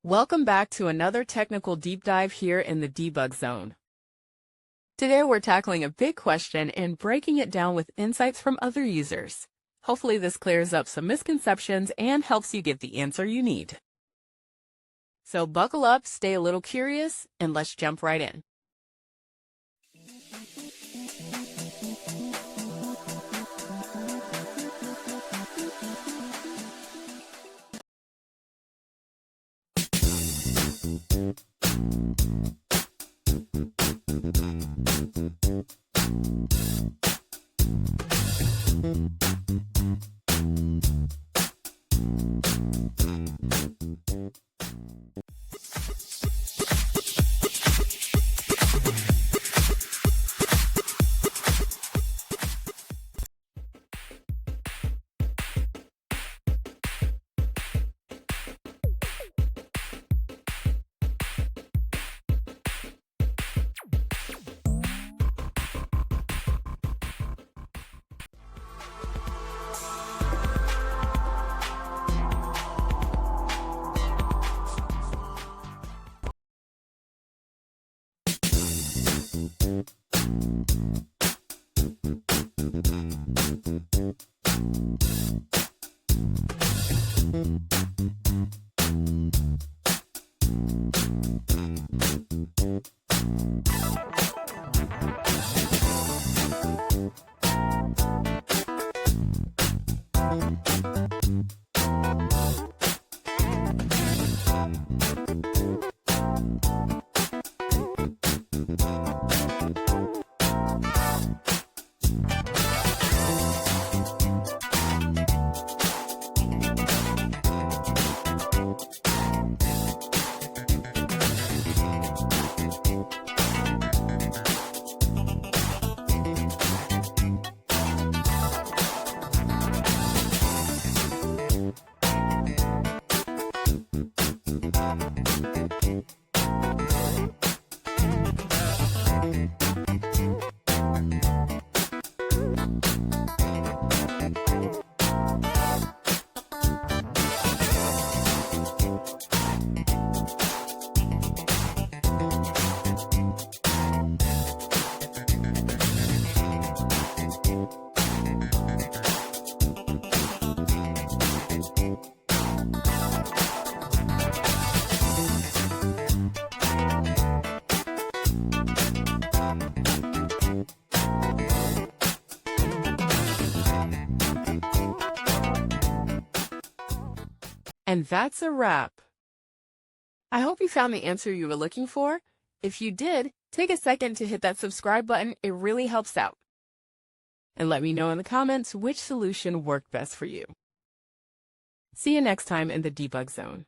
Welcome back to another technical deep dive here in the debug zone. Today we're tackling a big question and breaking it down with insights from other users. Hopefully this clears up some misconceptions and helps you get the answer you need. So buckle up, stay a little curious, and let's jump right in. And that's a wrap. I hope you found the answer you were looking for. If you did, take a second to hit that subscribe button. It really helps out. And let me know in the comments which solution worked best for you. See you next time in the debug zone.